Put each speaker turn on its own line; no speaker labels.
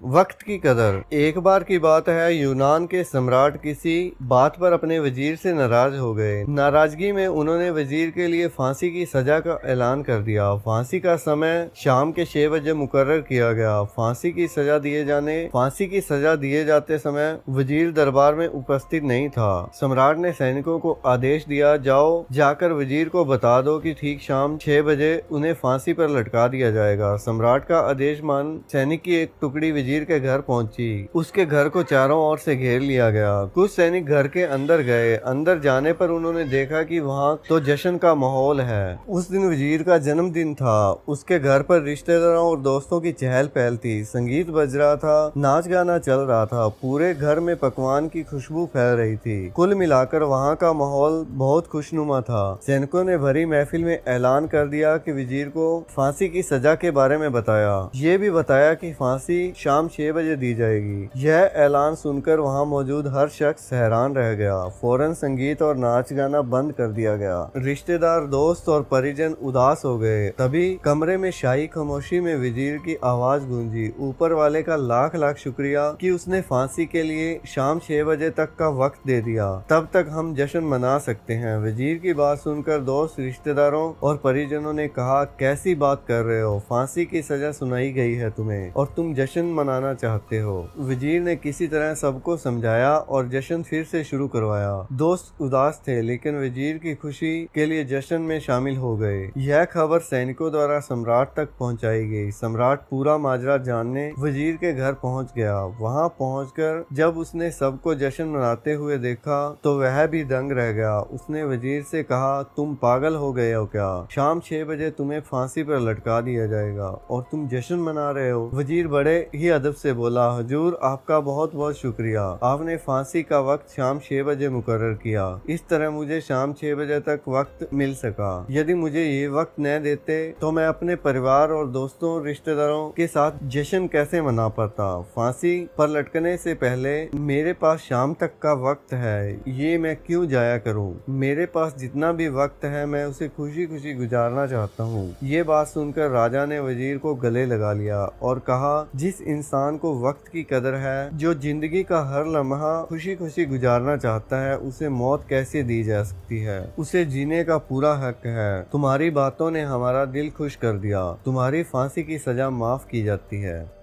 वक्त की कदर। एक बार की बात है, यूनान के सम्राट किसी बात पर अपने वजीर से नाराज हो गए। नाराजगी में उन्होंने वजीर के लिए फांसी की सजा का ऐलान कर दिया। फांसी का समय शाम के 6 बजे मुकर्रर किया गया। फांसी की सजा दिए जाते समय वजीर दरबार में उपस्थित नहीं था। सम्राट ने सैनिकों को आदेश दिया, जाओ जाकर वजीर को बता दो कि ठीक शाम 6 बजे उन्हें फांसी पर लटका दिया जाएगा। सम्राट का आदेश मान सैनिक की एक टुकड़ी वजीर के घर पहुंची। उसके घर को चारों ओर से घेर लिया गया। कुछ सैनिक घर के अंदर गए। अंदर जाने पर उन्होंने देखा कि वहां तो जश्न का माहौल है। उस दिन वजीर का जन्मदिन था। उसके घर पर रिश्तेदारों और दोस्तों की चहल पहल थी। संगीत बज रहा था, नाच गाना चल रहा था। पूरे घर में पकवान की खुशबू फैल रही थी। कुल मिलाकर वहाँ का माहौल बहुत खुशनुमा था। सैनिकों ने भरी महफिल में ऐलान कर दिया कि वजीर को फांसी की सजा के बारे में बताया। ये भी बताया कि फांसी शाम 6 बजे दी जाएगी। यह ऐलान सुनकर वहां मौजूद हर शख्स हैरान रह गया। फौरन संगीत और नाच गाना बंद कर दिया गया। रिश्तेदार, दोस्त और परिजन उदास हो गए। तभी कमरे में शाही खामोशी में वजीर की आवाज गूंजी, ऊपर वाले का लाख लाख शुक्रिया कि उसने फांसी के लिए शाम 6 बजे तक का वक्त दे दिया। तब तक हम जश्न मना सकते हैं। वजीर की बात सुनकर दोस्त, रिश्तेदारों और परिजनों ने कहा, कैसी बात कर रहे हो? फांसी की सजा सुनाई गई है तुम्हें और तुम जश्न मनाना चाहते हो। वजीर ने किसी तरह सबको समझाया और जश्न फिर से शुरू करवाया। दोस्त उदास थे, लेकिन वजीर की खुशी के लिए जश्न में शामिल हो गए। यह खबर सैनिकों द्वारा सम्राट तक पहुंचाई गई। सम्राट पूरा माजरा जानने वजीर के घर पहुंच गया। वहां पहुंचकर जब उसने सबको जश्न मनाते हुए देखा तो वह भी दंग रह गया। उसने वजीर से कहा, तुम पागल हो गए हो क्या? शाम 6 बजे तुम्हें फांसी पर लटका दिया जाएगा और तुम जश्न मना रहे हो? वजीर बड़े ही अदब से बोला, हुजूर आपका बहुत बहुत शुक्रिया। आपने फांसी का वक्त शाम 6 बजे मुकर्रर किया। इस तरह मुझे शाम 6 बजे तक वक्त मिल सका। यदि मुझे ये वक्त न देते तो मैं अपने परिवार और दोस्तों, रिश्तेदारों के साथ जश्न कैसे मना पाता? फांसी पर लटकने से पहले मेरे पास शाम तक का वक्त है, ये मैं क्यों जाया करूं? मेरे पास जितना भी वक्त है मैं उसे खुशी खुशी गुजारना चाहता हूँ। ये बात सुनकर राजा ने वजीर को गले लगा लिया और कहा, जिस इंसान को वक्त की कदर है, जो जिंदगी का हर लम्हा खुशी खुशी गुजारना चाहता है, उसे मौत कैसे दी जा सकती है? उसे जीने का पूरा हक है। तुम्हारी बातों ने हमारा दिल खुश कर दिया। तुम्हारी फांसी की सजा माफ की जाती है।